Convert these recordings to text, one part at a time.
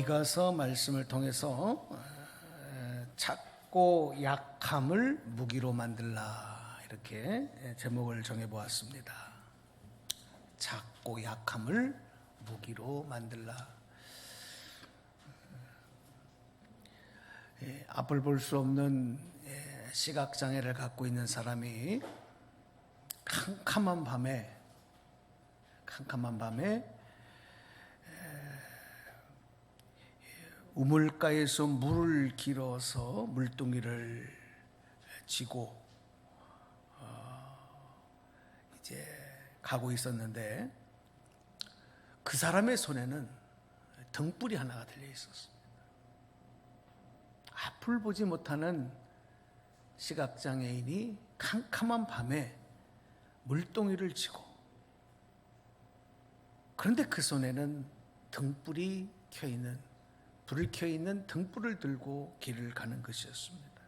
미가서 말씀을 통해서 작고 약함을 무기로 만들라, 이렇게 제목을 정해보았습니다. 작고 약함을 무기로 만들라. 앞을 볼 수 없는 시각장애를 갖고 있는 사람이 캄캄한 밤에 우물가에서 물을 길어서 물동이를 지고 이제 가고 있었는데, 그 사람의 손에는 등불이 하나가 들려 있었습니다. 앞을 보지 못하는 시각장애인이 캄캄한 밤에 물동이를 지고, 그런데 그 손에는 등불이 켜있는, 불을 켜있는 등불을 들고 길을 가는 것이었습니다.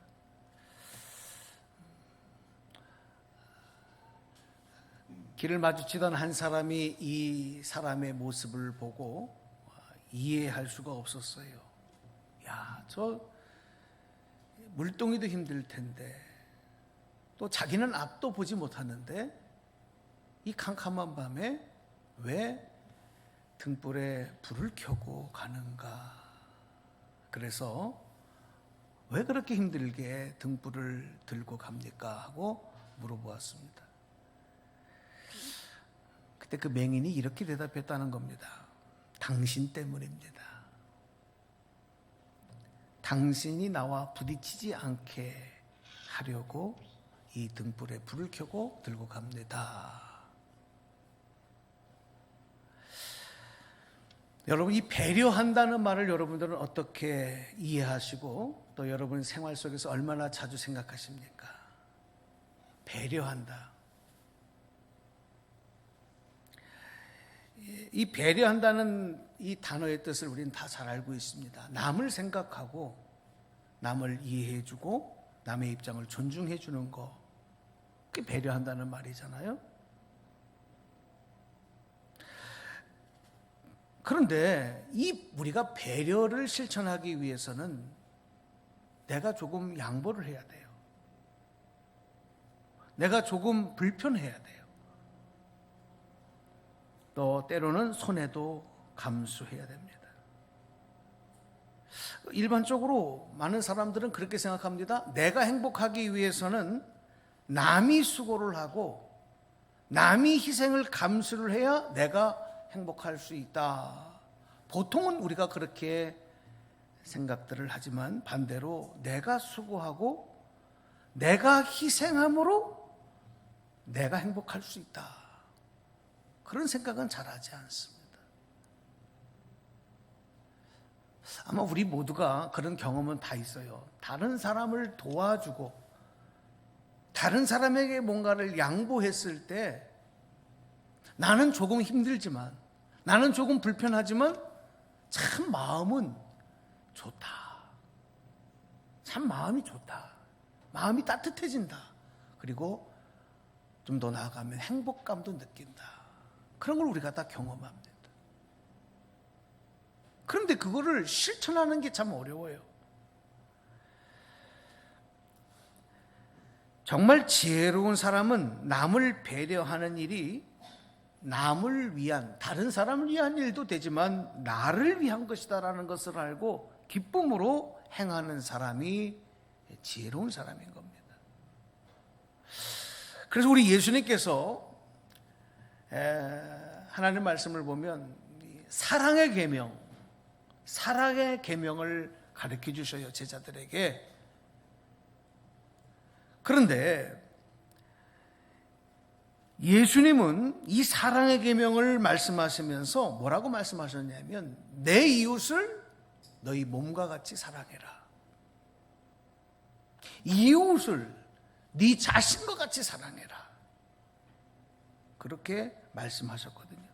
길을 마주치던 한 사람이 이 사람의 모습을 보고 이해할 수가 없었어요. 야, 저 물동이도 힘들 텐데, 또 자기는 앞도 보지 못하는데 이 캄캄한 밤에 왜 등불에 불을 켜고 가는가? 그래서 왜 그렇게 힘들게 등불을 들고 갑니까? 하고 물어보았습니다. 그때 그 맹인이 이렇게 대답했다는 겁니다. 당신 때문입니다. 당신이 나와 부딪히지 않게 하려고 이 등불에 불을 켜고 들고 갑니다. 여러분, 이 배려한다는 말을 여러분들은 어떻게 이해하시고, 또 여러분 생활 속에서 얼마나 자주 생각하십니까? 배려한다. 이 배려한다는 이 단어의 뜻을 우리는 다 잘 알고 있습니다. 남을 생각하고 남을 이해해주고 남의 입장을 존중해주는 거, 그게 배려한다는 말이잖아요. 그런데 이 우리가 배려를 실천하기 위해서는 내가 조금 양보를 해야 돼요. 내가 조금 불편해야 돼요. 또 때로는 손해도 감수해야 됩니다. 일반적으로 많은 사람들은 그렇게 생각합니다. 내가 행복하기 위해서는 남이 수고를 하고 남이 희생을 감수를 해야 내가 행복할 수 있다. 보통은 우리가 그렇게 생각들을 하지만, 반대로 내가 수고하고 내가 희생함으로 내가 행복할 수 있다, 그런 생각은 잘 하지 않습니다. 아마 우리 모두가 그런 경험은 다 있어요. 다른 사람을 도와주고 다른 사람에게 뭔가를 양보했을 때 나는 조금 힘들지만, 나는 조금 불편하지만 참 마음은 좋다. 참 마음이 좋다. 마음이 따뜻해진다. 그리고 좀 더 나아가면 행복감도 느낀다. 그런 걸 우리가 다 경험합니다. 그런데 그거를 실천하는 게 참 어려워요. 정말 지혜로운 사람은 남을 배려하는 일이 남을 위한, 다른 사람을 위한 일도 되지만 나를 위한 것이다라는 것을 알고 기쁨으로 행하는 사람이 지혜로운 사람인 겁니다. 그래서 우리 예수님께서 하나님 말씀을 보면 사랑의 계명을 가르쳐 주셔요, 제자들에게. 그런데 예수님은 이 사랑의 계명을 말씀하시면서 뭐라고 말씀하셨냐면, 내 이웃을 너희 몸과 같이 사랑해라. 이웃을 네 자신과 같이 사랑해라. 그렇게 말씀하셨거든요.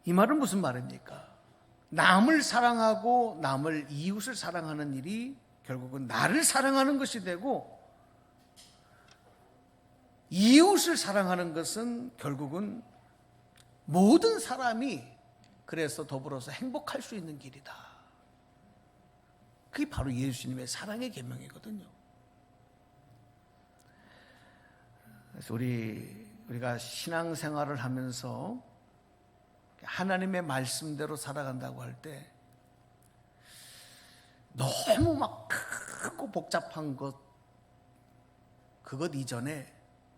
이 말은 무슨 말입니까? 남을 사랑하고 남을, 이웃을 사랑하는 일이 결국은 나를 사랑하는 것이 되고, 이웃을 사랑하는 것은 결국은 모든 사람이 그래서 더불어서 행복할 수 있는 길이다. 그게 바로 예수님의 사랑의 계명이거든요. 그래서 우리가 신앙생활을 하면서 하나님의 말씀대로 살아간다고 할 때 너무 막 크고 복잡한 그것 이전에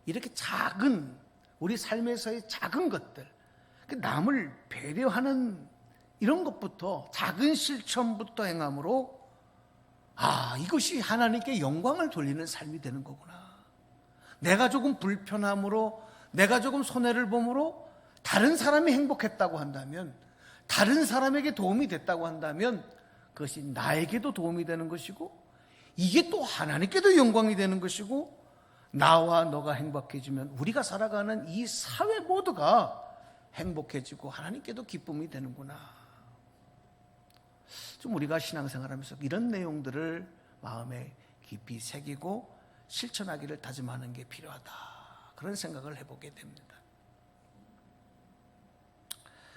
이렇게 작은 우리 삶에서의 작은 것들, 남을 배려하는 이런 것부터, 작은 실천부터 행함으로 이것이 하나님께 영광을 돌리는 삶이 되는 거구나. 내가 조금 불편함으로, 내가 조금 손해를 봄으로 다른 사람이 행복했다고 한다면, 다른 사람에게 도움이 됐다고 한다면 그것이 나에게도 도움이 되는 것이고, 이게 또 하나님께도 영광이 되는 것이고, 나와 너가 행복해지면 우리가 살아가는 이 사회 모두가 행복해지고 하나님께도 기쁨이 되는구나. 좀 우리가 신앙생활하면서 이런 내용들을 마음에 깊이 새기고 실천하기를 다짐하는 게 필요하다. 그런 생각을 해보게 됩니다.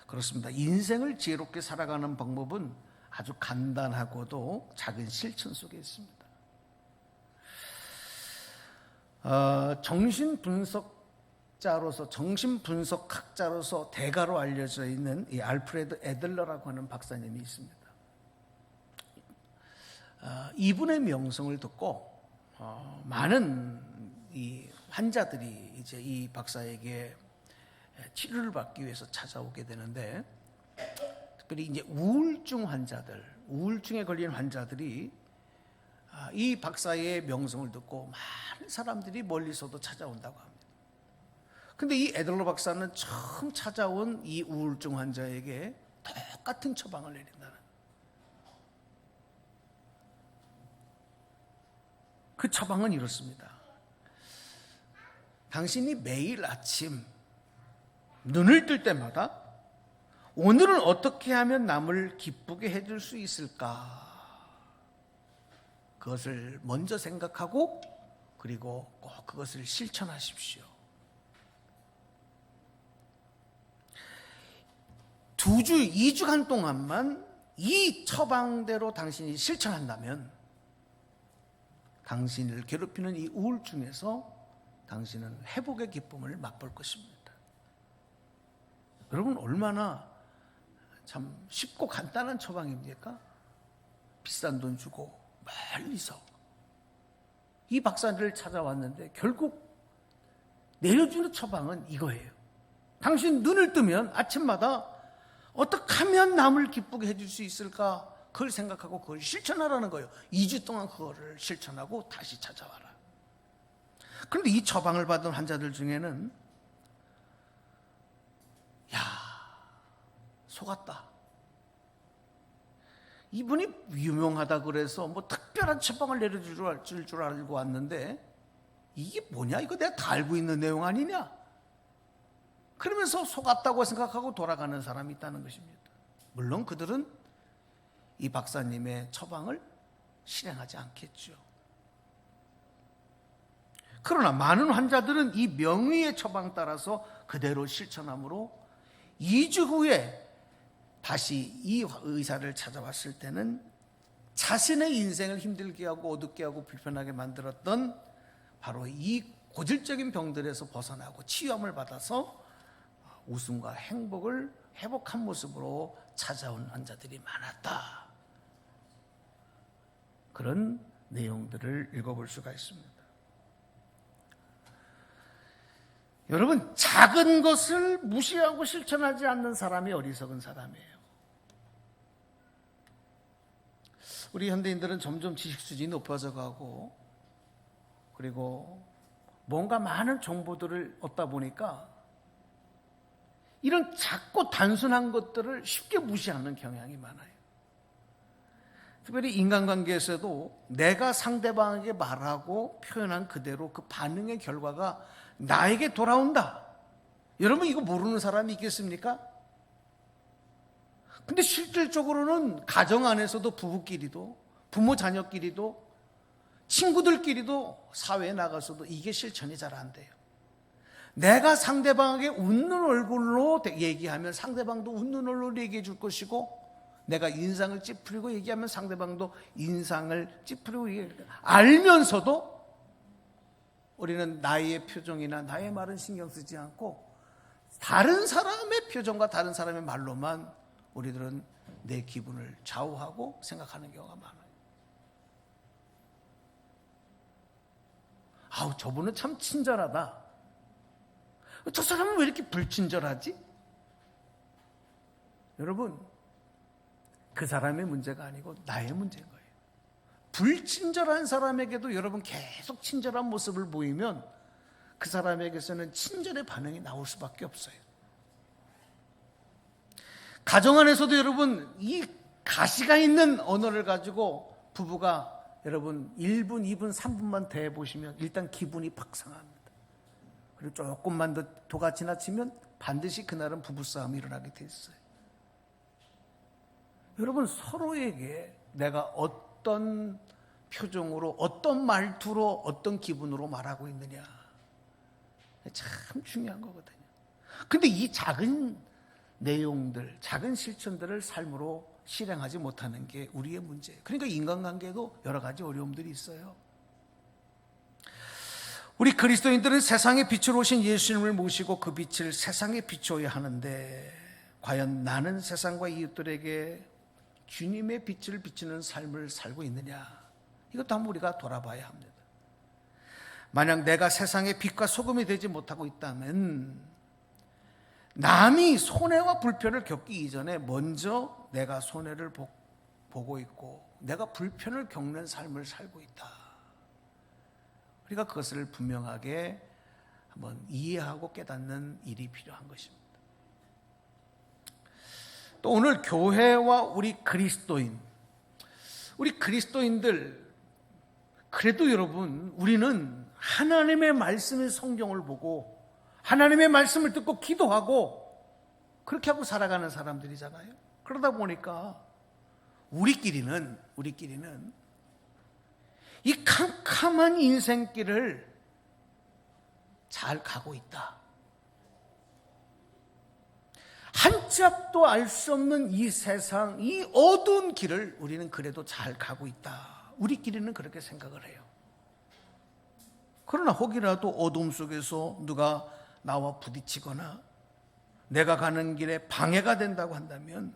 그렇습니다. 인생을 지혜롭게 살아가는 방법은 아주 간단하고도 작은 실천 속에 있습니다. 정신분석학자로서 대가로 알려져 있는 이 알프레드 애들러라고 하는 박사님이 있습니다. 이분의 명성을 듣고 많은 이 환자들이 이제 이 박사에게 치료를 받기 위해서 찾아오게 되는데, 특별히 이제 우울증에 걸린 환자들이 이 박사의 명성을 듣고 많은 사람들이 멀리서도 찾아온다고 합니다. 근데 이 애들러 박사는 처음 찾아온 이 우울증 환자에게 똑같은 처방을 내린다는, 그 처방은 이렇습니다. 당신이 매일 아침 눈을 뜰 때마다 오늘은 어떻게 하면 남을 기쁘게 해줄 수 있을까? 그것을 먼저 생각하고 그리고 꼭 그것을 실천하십시오. 2주간 동안만 이 처방대로 당신이 실천한다면 당신을 괴롭히는 이 우울증에서 당신은 회복의 기쁨을 맛볼 것입니다. 여러분, 얼마나 참 쉽고 간단한 처방입니까? 비싼 돈 주고 멀리서 이 박사를 찾아왔는데 결국 내려주는 처방은 이거예요. 당신 눈을 뜨면 아침마다 어떻게 하면 남을 기쁘게 해줄 수 있을까? 그걸 생각하고 그걸 실천하라는 거예요. 2주 동안 그거를 실천하고 다시 찾아와라. 그런데 이 처방을 받은 환자들 중에는 속았다. 이분이 유명하다 그래서 뭐 특별한 처방을 내려줄 줄 알고 왔는데 이게 뭐냐? 이거 내가 다 알고 있는 내용 아니냐? 그러면서 속았다고 생각하고 돌아가는 사람이 있다는 것입니다. 물론 그들은 이 박사님의 처방을 실행하지 않겠죠. 그러나 많은 환자들은 이 명의의 처방 따라서 그대로 실천함으로 2주 후에 다시 이 의사를 찾아왔을 때는 자신의 인생을 힘들게 하고 어둡게 하고 불편하게 만들었던 바로 이 고질적인 병들에서 벗어나고 치유함을 받아서 웃음과 행복을 회복한 모습으로 찾아온 환자들이 많았다. 그런 내용들을 읽어볼 수가 있습니다. 여러분, 작은 것을 무시하고 실천하지 않는 사람이 어리석은 사람이에요. 우리 현대인들은 점점 지식 수준이 높아져 가고, 그리고 뭔가 많은 정보들을 얻다 보니까 이런 작고 단순한 것들을 쉽게 무시하는 경향이 많아요. 특별히 인간관계에서도 내가 상대방에게 말하고 표현한 그대로 그 반응의 결과가 나에게 돌아온다. 여러분, 이거 모르는 사람이 있겠습니까? 근데 실질적으로는 가정 안에서도 부부끼리도, 부모 자녀끼리도, 친구들끼리도, 사회에 나가서도 이게 실천이 잘 안 돼요. 내가 상대방에게 웃는 얼굴로 얘기하면 상대방도 웃는 얼굴로 얘기해 줄 것이고, 내가 인상을 찌푸리고 얘기하면 상대방도 인상을 찌푸리고 알면서도 우리는 나의 표정이나 나의 말은 신경 쓰지 않고 다른 사람의 표정과 다른 사람의 말로만 우리들은 내 기분을 좌우하고 생각하는 경우가 많아요. 아우, 저분은 참 친절하다. 저 사람은 왜 이렇게 불친절하지? 여러분, 그 사람의 문제가 아니고 나의 문제인 거예요. 불친절한 사람에게도 여러분 계속 친절한 모습을 보이면 그 사람에게서는 친절의 반응이 나올 수밖에 없어요. 가정 안에서도 여러분, 이 가시가 있는 언어를 가지고 부부가 여러분 1분, 2분, 3분만 대해보시면 일단 기분이 팍 상합니다. 그리고 조금만 더 도가 지나치면 반드시 그날은 부부싸움이 일어나게 돼 있어요. 여러분, 서로에게 내가 어떤 표정으로, 어떤 말투로, 어떤 기분으로 말하고 있느냐, 참 중요한 거거든요. 근데 이 작은 내용들, 작은 실천들을 삶으로 실행하지 못하는 게 우리의 문제예요. 그러니까 인간관계도 여러 가지 어려움들이 있어요. 우리 그리스도인들은 세상의 빛으로 오신 예수님을 모시고 그 빛을 세상에 비추어야 하는데, 과연 나는 세상과 이웃들에게 주님의 빛을 비추는 삶을 살고 있느냐, 이것도 한번 우리가 돌아봐야 합니다. 만약 내가 세상의 빛과 소금이 되지 못하고 있다면 남이 손해와 불편을 겪기 이전에 먼저 내가 손해를 보고 있고 내가 불편을 겪는 삶을 살고 있다. 우리가 그것을 분명하게 한번 이해하고 깨닫는 일이 필요한 것입니다. 또 오늘 교회와 우리 그리스도인들, 그래도 여러분, 우리는 하나님의 말씀의 성경을 보고 하나님의 말씀을 듣고 기도하고 그렇게 하고 살아가는 사람들이잖아요. 그러다 보니까 우리끼리는 이 캄캄한 인생길을 잘 가고 있다. 한 치 앞도 알 수 없는 이 세상, 이 어두운 길을 우리는 그래도 잘 가고 있다. 우리끼리는 그렇게 생각을 해요. 그러나 혹이라도 어둠 속에서 누가 나와 부딪히거나 내가 가는 길에 방해가 된다고 한다면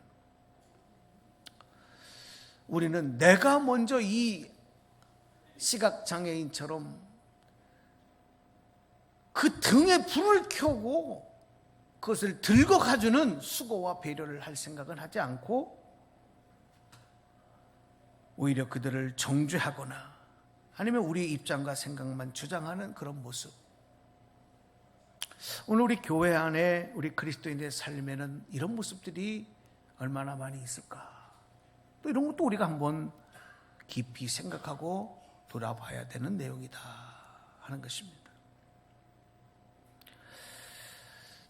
우리는 내가 먼저 이 시각장애인처럼 그 등에 불을 켜고 그것을 들고 가주는 수고와 배려를 할 생각은 하지 않고 오히려 그들을 정죄하거나 아니면 우리의 입장과 생각만 주장하는 그런 모습. 오늘 우리 교회 안에 우리 그리스도인의 삶에는 이런 모습들이 얼마나 많이 있을까? 또 이런 것도 우리가 한번 깊이 생각하고 돌아봐야 되는 내용이다 하는 것입니다.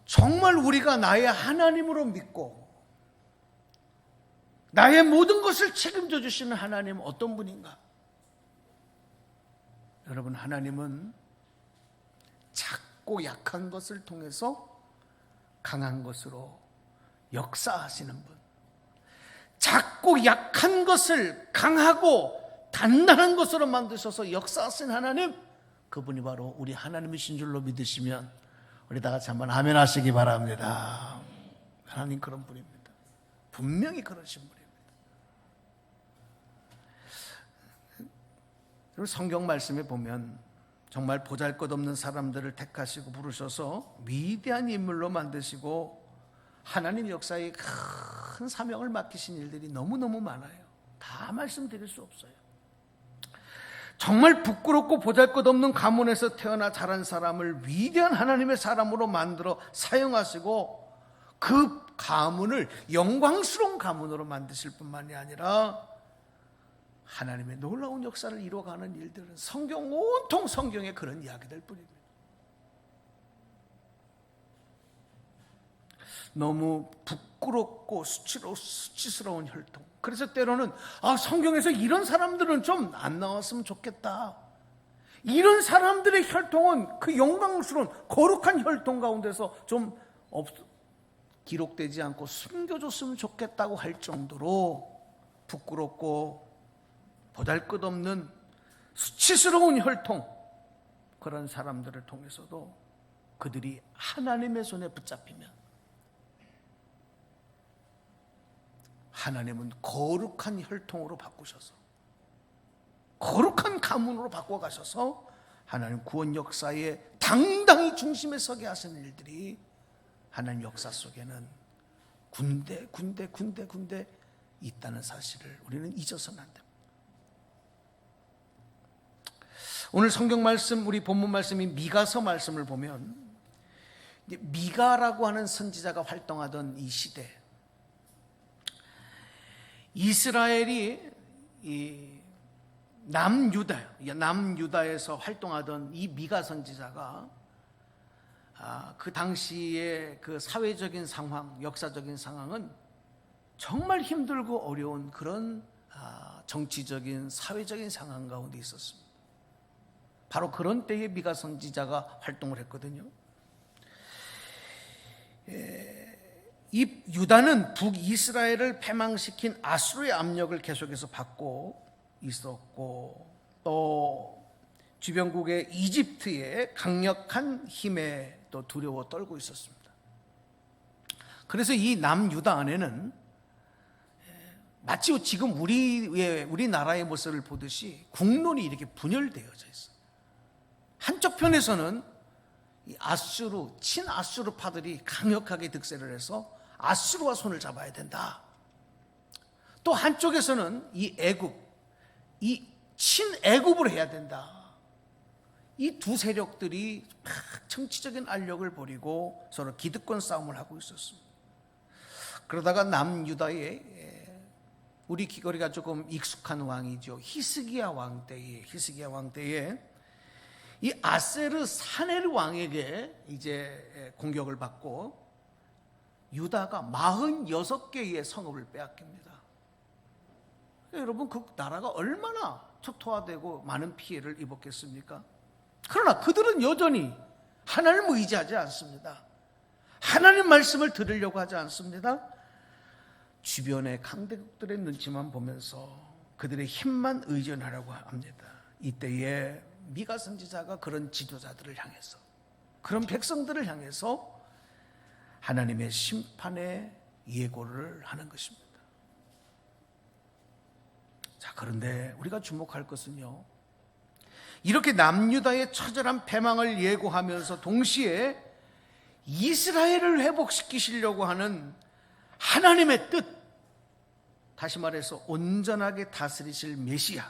정말 우리가 나의 하나님으로 믿고 나의 모든 것을 책임져 주시는 하나님은 어떤 분인가? 여러분, 하나님은 작고 약한 것을 통해서 강한 것으로 역사하시는 분, 작고 약한 것을 강하고 단단한 것으로 만드셔서 역사하신 하나님, 그분이 바로 우리 하나님이신 줄로 믿으시면 우리 다 같이 한번 아멘 하시기 바랍니다. 하나님 그런 분입니다. 분명히 그러신 분입니다. 그리고 성경 말씀에 보면 정말 보잘것없는 사람들을 택하시고 부르셔서 위대한 인물로 만드시고 하나님 역사에 큰 사명을 맡기신 일들이 너무너무 많아요. 다 말씀드릴 수 없어요. 정말 부끄럽고 보잘것없는 가문에서 태어나 자란 사람을 위대한 하나님의 사람으로 만들어 사용하시고 그 가문을 영광스러운 가문으로 만드실 뿐만이 아니라 하나님의 놀라운 역사를 이루어가는 일들은 성경 온통 성경에 그런 이야기들 뿐입니다. 너무 부끄럽고 수치스러운 혈통. 그래서 때로는 성경에서 이런 사람들은 좀 안 나왔으면 좋겠다, 이런 사람들의 혈통은 그 영광스러운 거룩한 혈통 가운데서 좀 기록되지 않고 숨겨줬으면 좋겠다고 할 정도로 부끄럽고 보잘것없는 수치스러운 혈통, 그런 사람들을 통해서도 그들이 하나님의 손에 붙잡히면 하나님은 거룩한 혈통으로 바꾸셔서 거룩한 가문으로 바꿔가셔서 하나님 구원 역사의 당당히 중심에 서게 하시는 일들이 하나님 역사 속에는 군데 있다는 사실을 우리는 잊어서는 안 됩니다. 오늘 성경 말씀, 우리 본문 말씀이 미가서 말씀을 보면 미가라고 하는 선지자가 활동하던 이 시대, 이스라엘이 이 남유다에서 활동하던 이 미가 선지자가 그 당시의 그 사회적인 상황, 역사적인 상황은 정말 힘들고 어려운 그런 정치적인 사회적인 상황 가운데 있었습니다. 바로 그런 때에 미가 선지자가 활동을 했거든요. 이 유다는 북이스라엘을 패망시킨 아수르의 압력을 계속해서 받고 있었고, 또 주변국의 이집트의 강력한 힘에 또 두려워 떨고 있었습니다. 그래서 이 남유다 안에는 마치 지금 우리나라의 모습을 보듯이 국론이 이렇게 분열되어져 있어요. 한쪽 편에서는 이 친아수르파들이 강력하게 득세를 해서 아수르와 손을 잡아야 된다. 또 한쪽에서는 이 친애굽을 해야 된다. 이 두 세력들이 정치적인 알력을 벌이고 서로 기득권 싸움을 하고 있었습니다. 그러다가 남유다의 우리 귀거리가 조금 익숙한 왕이죠. 히스기야 왕 때에 이 아세르 사네르 왕에게 이제 공격을 받고 유다가 46개의 성읍을 빼앗깁니다. 여러분, 그 나라가 얼마나 초토화되고 많은 피해를 입었겠습니까? 그러나 그들은 여전히 하나님을 의지하지 않습니다. 하나님 말씀을 들으려고 하지 않습니다. 주변의 강대국들의 눈치만 보면서 그들의 힘만 의존하려고 합니다. 이때에 미가 선지자가 그런 지도자들을 향해서, 그런 백성들을 향해서 하나님의 심판의 예고를 하는 것입니다. 자, 그런데 우리가 주목할 것은요, 이렇게 남유다의 처절한 패망을 예고하면서 동시에 이스라엘을 회복시키시려고 하는 하나님의 뜻, 다시 말해서 온전하게 다스리실 메시아,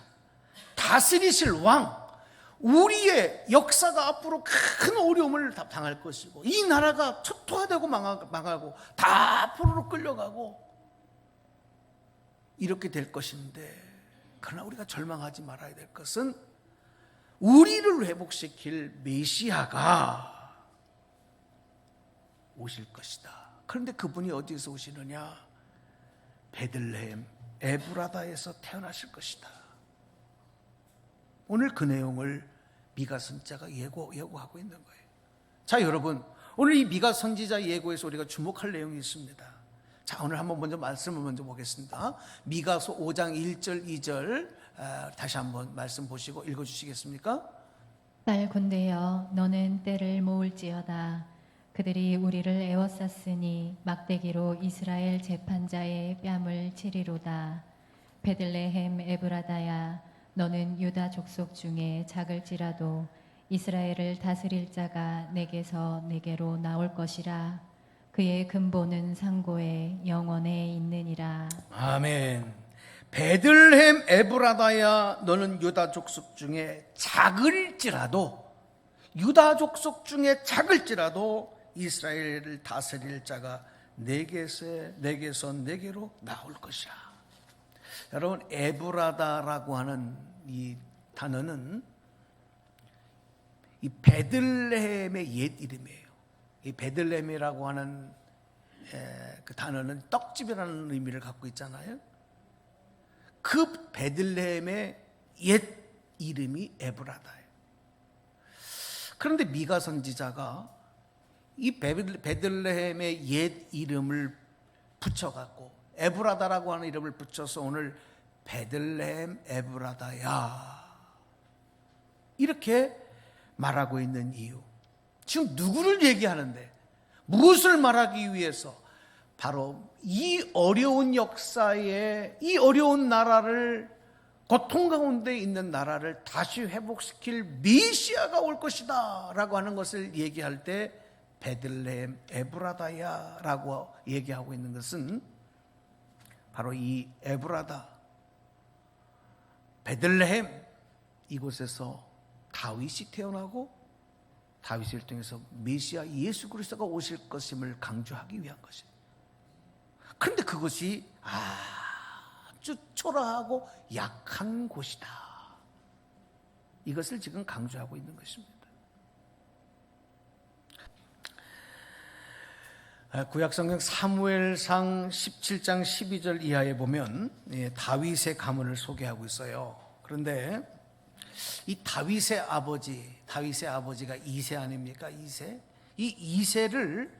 다스리실 왕, 우리의 역사가 앞으로 큰 어려움을 당할 것이고, 이 나라가 초토화되고 망하고 다 앞으로 끌려가고 이렇게 될 것인데, 그러나 우리가 절망하지 말아야 될 것은 우리를 회복시킬 메시아가 오실 것이다. 그런데 그분이 어디에서 오시느냐? 베들레헴 에브라다에서 태어나실 것이다. 오늘 그 내용을 미가 선지자가 예고하고 있는 거예요. 자, 여러분, 오늘 이 미가 선지자 예고에서 우리가 주목할 내용이 있습니다. 자, 오늘 한번 말씀을 먼저 보겠습니다. 미가서 5장 1절 2절 다시 한번 말씀 보시고 읽어주시겠습니까? 딸 군대여, 너는 때를 모을지어다. 그들이 우리를 에워쌌으니 막대기로 이스라엘 재판자의 뺨을 치리로다. 베들레헴 에브라다야, 너는 유다 족속 중에 작을지라도 이스라엘을 다스릴 자가 내게서 내게로 나올 것이라. 그의 근본은 상고에 영원에 있느니라. 아멘. 베들레헴 에브라다야, 너는 유다 족속 중에 작을지라도, 유다 족속 중에 작을지라도 이스라엘을 다스릴 자가 내게서 내게로 나올 것이라. 여러분, 에브라다라고 하는 이 단어는 이 베들레헴의 옛 이름이에요. 이 베들레헴이라고 하는 그 단어는 떡집이라는 의미를 갖고 있잖아요. 그 베들레헴의 옛 이름이 에브라다예요. 그런데 미가 선지자가 이 베들레헴의 옛 이름을 붙여갖고 에브라다라고 하는 이름을 붙여서 오늘 베들레헴 에브라다야 이렇게 말하고 있는 이유, 지금 누구를 얘기하는데 무엇을 말하기 위해서 바로 이 어려운 역사에 이 어려운 나라를, 고통 가운데 있는 나라를 다시 회복시킬 메시아가 올 것이다 라고 하는 것을 얘기할 때 베들레헴 에브라다야 라고 얘기하고 있는 것은 바로 이 에브라다, 베들레헴, 이곳에서 다윗이 태어나고 다윗을 통해서 메시아 예수 그리스도가 오실 것임을 강조하기 위한 것입니다. 그런데 그것이 아주 초라하고 약한 곳이다, 이것을 지금 강조하고 있는 것입니다. 구약성경 사무엘상 17장 12절 이하에 보면 다윗의 가문을 소개하고 있어요. 그런데 이 다윗의 아버지가 이세 아닙니까? 이세. 이 이세를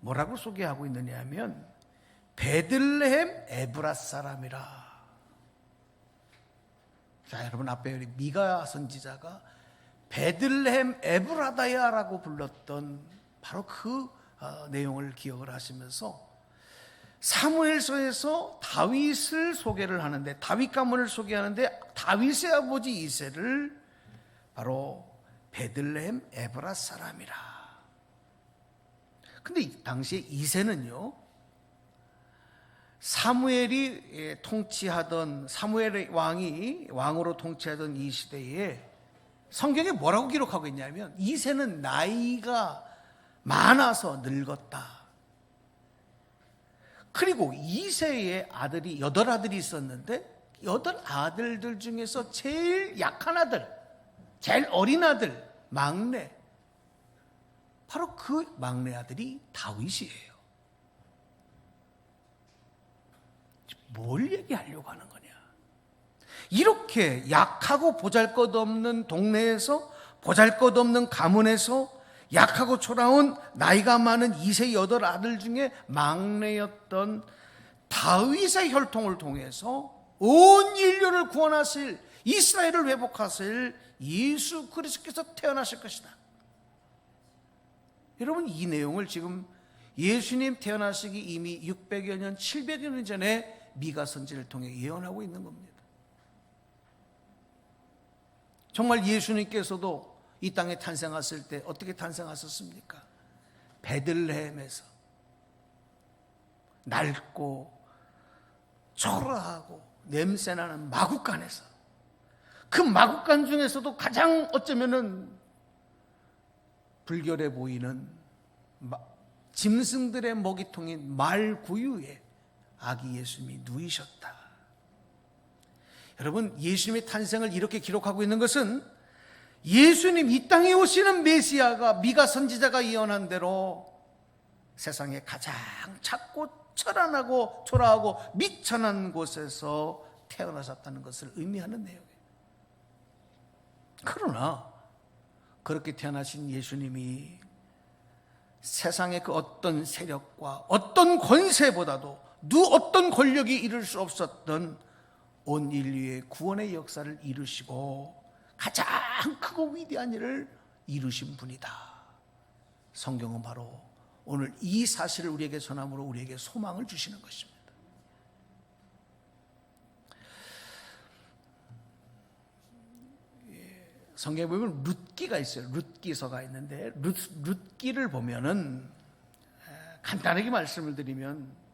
뭐라고 소개하고 있느냐 하면 베들레헴 에브라 사람이라. 자, 여러분 앞에 우리 미가 선지자가 베들레헴 에브라다야라고 불렀던 바로 그 내용을 기억을 하시면서 사무엘서에서 다윗을 소개를 하는데, 다윗 가문을 소개하는데 다윗의 아버지 이세를 바로 베들레헴 에브라 사람이라. 근데 이 당시에 이세는요, 사무엘이 통치하던, 사무엘 왕이 왕으로 통치하던 이 시대에 성경에 뭐라고 기록하고 있냐면 이세는 나이가 많아서 늙었다. 그리고 이세의 아들이 8아들이 있었는데 8아들들 중에서 제일 약한 아들, 제일 어린 아들, 막내, 바로 그 막내 아들이 다윗이에요. 뭘 얘기하려고 하는 거냐? 이렇게 약하고 보잘것없는 동네에서, 보잘것없는 가문에서 약하고 초라한 나이가 많은 이세 8아들 중에 막내였던 다윗의 혈통을 통해서 온 인류를 구원하실, 이스라엘을 회복하실 예수 그리스도께서 태어나실 것이다. 여러분, 이 내용을 지금 예수님 태어나시기 이미 600여 년, 700여 년 전에 미가 선지를 통해 예언하고 있는 겁니다. 정말 예수님께서도 이 땅에 탄생하실 때 어떻게 탄생하셨습니까? 베들레헴에서 낡고 초라하고 냄새나는 마구간에서, 그 마구간 중에서도 가장 어쩌면은 불결해 보이는 짐승들의 먹이통인 말구유에 아기 예수님이 누이셨다. 여러분, 예수님의 탄생을 이렇게 기록하고 있는 것은 예수님 이 땅에 오시는 메시아가 미가 선지자가 예언한 대로 세상에 가장 작고 초라하고 미천한 곳에서 태어나셨다는 것을 의미하는 내용이에요. 그러나 그렇게 태어나신 예수님이 세상의 그 어떤 세력과 어떤 권세보다도 어떤 권력이 이룰 수 없었던 온 인류의 구원의 역사를 이루시고 가장 크고 위대한 일을 이루신 분이다. 성경은 바로 오늘 이 사실을 우리에게 전함으로 우리에게 소망을 주시는 것입니다. 성경에 보면 룻기가 있어요. 룻기서가 있는데 룻기를 보면은 간단하게 말씀을 드리면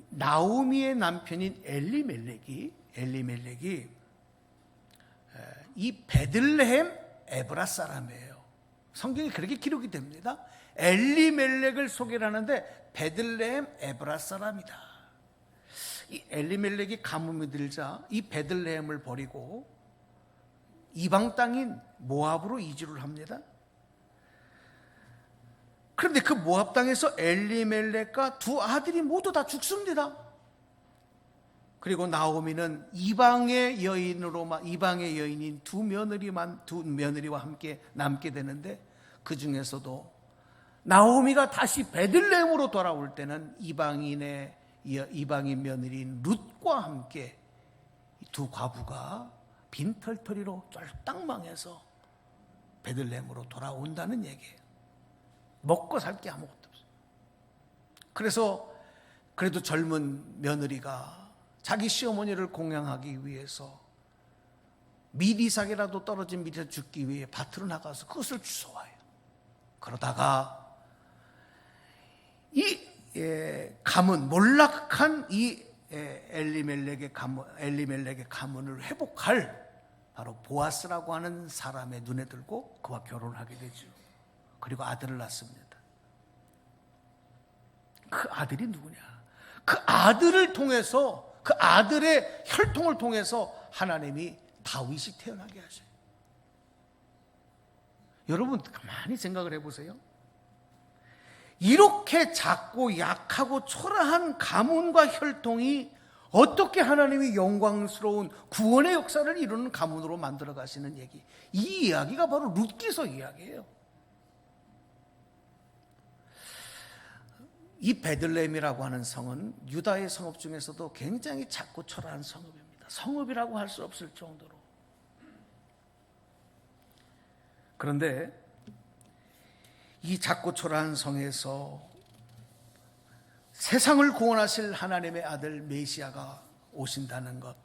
나오미의 남편인 엘리멜렉이 이 베들레헴 에브라 사람이에요. 성경이 그렇게 기록이 됩니다. 엘리멜렉을 소개를 하는데 베들레헴 에브라 사람이다. 이 엘리멜렉이 가뭄이 들자 이 베들레헴을 버리고 이방 땅인 모압으로 이주를 합니다. 그런데 그 모압 땅에서 엘리멜렉과 2 아들이 모두 다 죽습니다. 그리고 나오미는 이방의 여인인 두 며느리와 함께 남게 되는데, 그 중에서도 나오미가 다시 베들레헴으로 돌아올 때는 이방인 며느리인 룻과 함께 두 과부가 빈털터리로 쫄딱 망해서 베들레헴으로 돌아온다는 얘기예요. 먹고 살 게 아무것도 없어요. 그래서 그래도 젊은 며느리가 자기 시어머니를 공양하기 위해서 미리삭이라도 떨어진 밑에 죽기 위해 밭으로 나가서 그것을 주워와요. 그러다가 이 가문, 몰락한 이 엘리멜렉의 가문을 회복할 바로 보아스라고 하는 사람의 눈에 들고 그와 결혼하게 되죠. 그리고 아들을 낳습니다. 그 아들이 누구냐? 그 아들을 통해서, 그 아들의 혈통을 통해서 하나님이 다윗이 태어나게 하셔요. 여러분 가만히 생각을 해보세요. 이렇게 작고 약하고 초라한 가문과 혈통이 어떻게 하나님이 영광스러운 구원의 역사를 이루는 가문으로 만들어 가시는 얘기, 이 이야기가 바로 룻기서 이야기예요. 이 베들레헴이라고 하는 성은 유다의 성읍 중에서도 굉장히 작고 초라한 성읍입니다. 성읍이라고 할 수 없을 정도로. 그런데 이 작고 초라한 성에서 세상을 구원하실 하나님의 아들 메시아가 오신다는 것,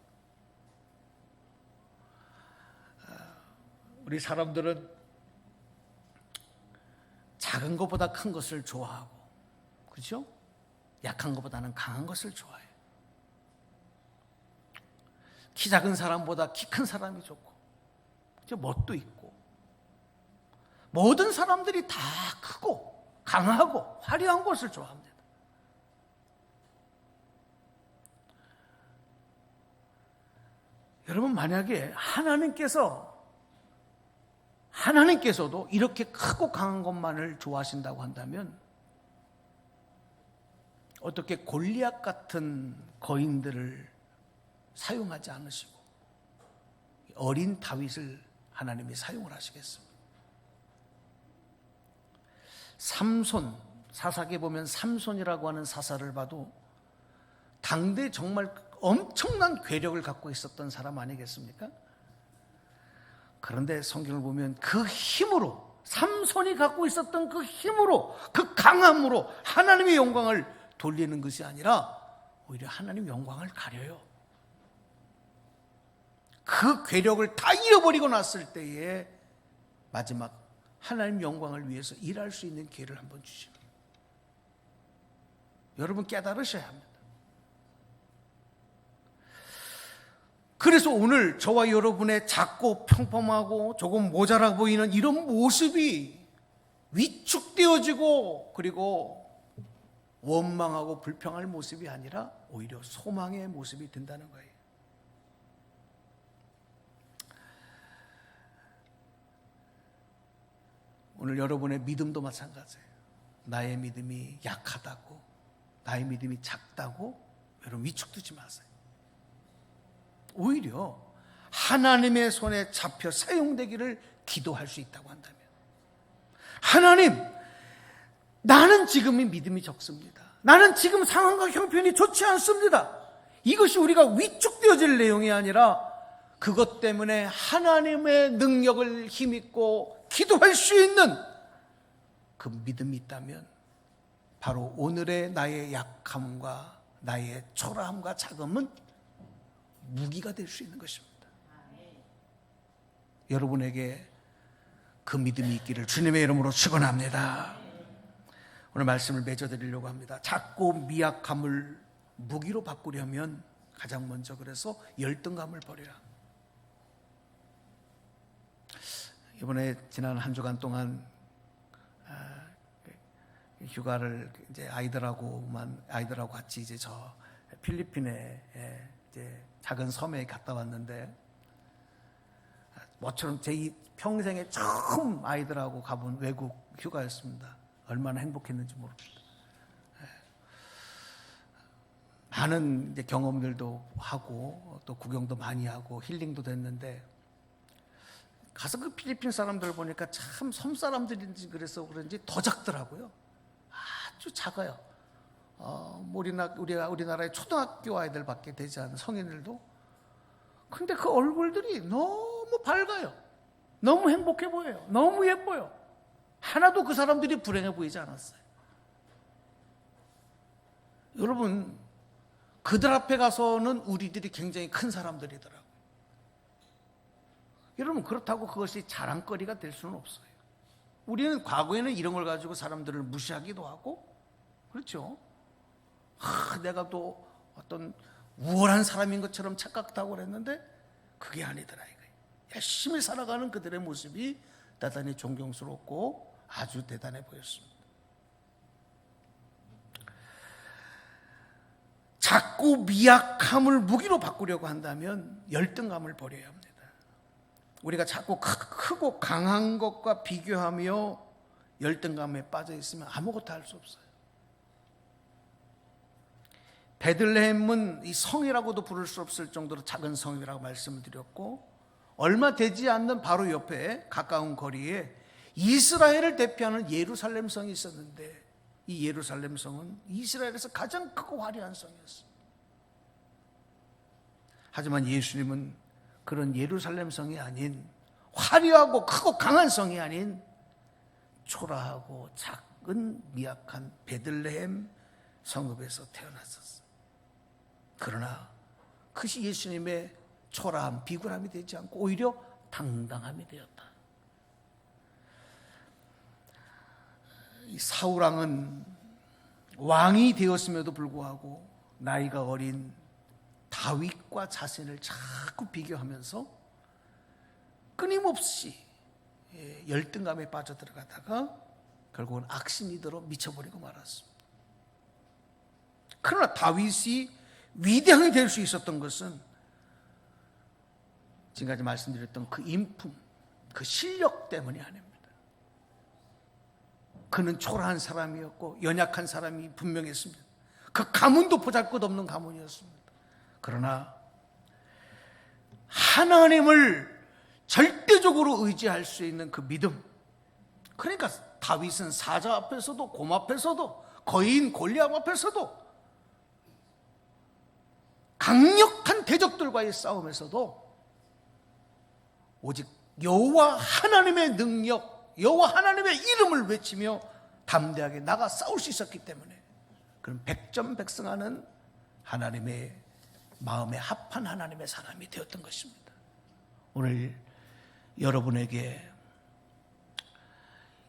우리 사람들은 작은 것보다 큰 것을 좋아하고, 그렇죠? 약한 것보다는 강한 것을 좋아해요. 키 작은 사람보다 키 큰 사람이 좋고, 그렇죠? 멋도 있고, 모든 사람들이 다 크고 강하고 화려한 것을 좋아합니다. 여러분, 만약에 하나님께서도 이렇게 크고 강한 것만을 좋아하신다고 한다면 어떻게 골리앗 같은 거인들을 사용하지 않으시고 어린 다윗을 하나님이 사용을 하시겠습니까? 삼손, 사사기에 보면 삼손이라고 하는 사사를 봐도 당대 정말 엄청난 괴력을 갖고 있었던 사람 아니겠습니까? 그런데 성경을 보면 그 힘으로, 삼손이 갖고 있었던 그 힘으로, 그 강함으로 하나님의 영광을 돌리는 것이 아니라 오히려 하나님의 영광을 가려요. 그 괴력을 다 잃어버리고 났을 때에 마지막 하나님 영광을 위해서 일할 수 있는 기회를 한번 주십니다. 여러분 깨달으셔야 합니다. 그래서 오늘 저와 여러분의 작고 평범하고 조금 모자라 보이는 이런 모습이 위축되어지고 그리고 원망하고 불평할 모습이 아니라 오히려 소망의 모습이 된다는 거예요. 오늘 여러분의 믿음도 마찬가지예요. 나의 믿음이 약하다고, 나의 믿음이 작다고 여러분 위축되지 마세요. 오히려 하나님의 손에 잡혀 사용되기를 기도할 수 있다고 한다면, 하나님, 나는 지금의 믿음이 적습니다. 나는 지금 상황과 형편이 좋지 않습니다. 이것이 우리가 위축되어질 내용이 아니라 그것 때문에 하나님의 능력을 힘입고 기도할 수 있는 그 믿음이 있다면 바로 오늘의 나의 약함과 나의 초라함과 작음은 무기가 될 수 있는 것입니다. 여러분에게 그 믿음이 있기를 주님의 이름으로 축원합니다. 오늘 말씀을 맺어드리려고 합니다. 작고 미약함을 무기로 바꾸려면 가장 먼저 그래서 열등감을 버려야 합니다. 이번에 지난 한 주간 동안 휴가를 이제 아이들하고 같이 이제 저 필리핀에 이제 작은 섬에 갔다 왔는데, 모처럼 제 평생에 처음 아이들하고 가본 외국 휴가였습니다. 얼마나 행복했는지 모릅니다. 많은 이제 경험들도 하고 또 구경도 많이 하고 힐링도 됐는데 가서 그 필리핀 사람들 보니까 참 섬 사람들인지 그래서 그런지 더 작더라고요. 아주 작아요. 우리나라의 초등학교 아이들밖에 되지 않은 성인들도. 근데 그 얼굴들이 너무 밝아요. 너무 행복해 보여요. 너무 예뻐요. 하나도 그 사람들이 불행해 보이지 않았어요. 여러분, 그들 앞에 가서는 우리들이 굉장히 큰 사람들이더라고요. 여러분, 그렇다고 그것이 자랑거리가 될 수는 없어요. 우리는 과거에는 이런 걸 가지고 사람들을 무시하기도 하고, 그렇죠? 내가 또 어떤 우월한 사람인 것처럼 착각하고 그랬는데 그게 아니더라 이거예요. 열심히 살아가는 그들의 모습이 대단히 존경스럽고 아주 대단해 보였습니다. 자꾸 미약함을 무기로 바꾸려고 한다면 열등감을 버려야 합니다. 우리가 자꾸 크고 강한 것과 비교하며 열등감에 빠져 있으면 아무것도 할 수 없어요. 베들레헴은 이 성이라고도 부를 수 없을 정도로 작은 성이라고 말씀을 드렸고, 얼마 되지 않는 바로 옆에 가까운 거리에 이스라엘을 대표하는 예루살렘 성이 있었는데, 이 예루살렘 성은 이스라엘에서 가장 크고 화려한 성이었어요. 하지만 예수님은 그런 예루살렘 성이 아닌, 화려하고 크고 강한 성이 아닌 초라하고 작은 미약한 베들레헴 성읍에서 태어났었어요. 그러나 그것이 예수님의 초라함, 비굴함이 되지 않고 오히려 당당함이 되었다. 이 사울왕은 왕이 되었음에도 불구하고 나이가 어린 다윗과 자신을 자꾸 비교하면서 끊임없이 열등감에 빠져들어가다가 결국은 악신이 들어 미쳐버리고 말았습니다. 그러나 다윗이 위대하게 될 수 있었던 것은 지금까지 말씀드렸던 그 인품, 그 실력 때문이 아닙니다. 그는 초라한 사람이었고 연약한 사람이 분명했습니다. 그 가문도 보잘것없는 가문이었습니다. 그러나 하나님을 절대적으로 의지할 수 있는 그 믿음, 그러니까 다윗은 사자 앞에서도 곰 앞에서도 거인 골리앗 앞에서도 강력한 대적들과의 싸움에서도 오직 여호와 하나님의 능력, 여호와 하나님의 이름을 외치며 담대하게 나가 싸울 수 있었기 때문에 그런 백전백승하는 하나님의 마음에 합한 하나님의 사람이 되었던 것입니다. 오늘 여러분에게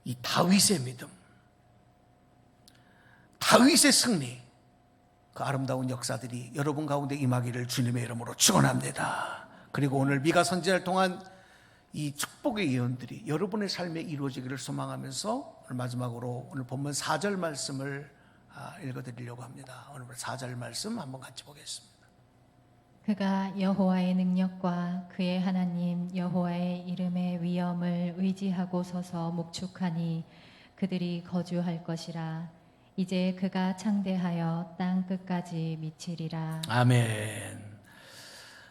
이 다윗의 믿음, 다윗의 승리, 그 아름다운 역사들이 여러분 가운데 임하기를 주님의 이름으로 축원합니다. 그리고 오늘 미가 선지자를 통한 이 축복의 예언들이 여러분의 삶에 이루어지기를 소망하면서 오늘 마지막으로 오늘 본문 4절 말씀을 읽어드리려고 합니다. 오늘 4절 말씀 한번 같이 보겠습니다. 그가 여호와의 능력과 그의 하나님 여호와의 이름의 위엄을 의지하고 서서 목축하니 그들이 거주할 것이라. 이제 그가 창대하여 땅 끝까지 미치리라. 아멘.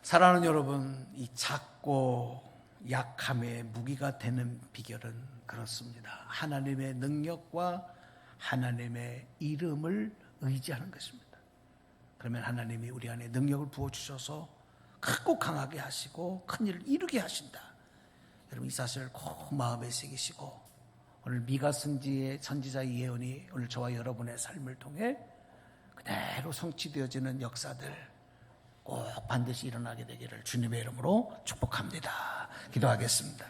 사랑하는 여러분, 이 작고 약함의 무기가 되는 비결은 그렇습니다. 하나님의 능력과 하나님의 이름을 의지하는 것입니다. 그러면 하나님이 우리 안에 능력을 부어주셔서 크고 강하게 하시고 큰 일을 이루게 하신다. 여러분 이 사실을 꼭 마음에 새기시고 오늘 미가 선지자의 예언이 오늘 저와 여러분의 삶을 통해 그대로 성취되어지는 역사들 꼭 반드시 일어나게 되기를 주님의 이름으로 축복합니다. 기도하겠습니다.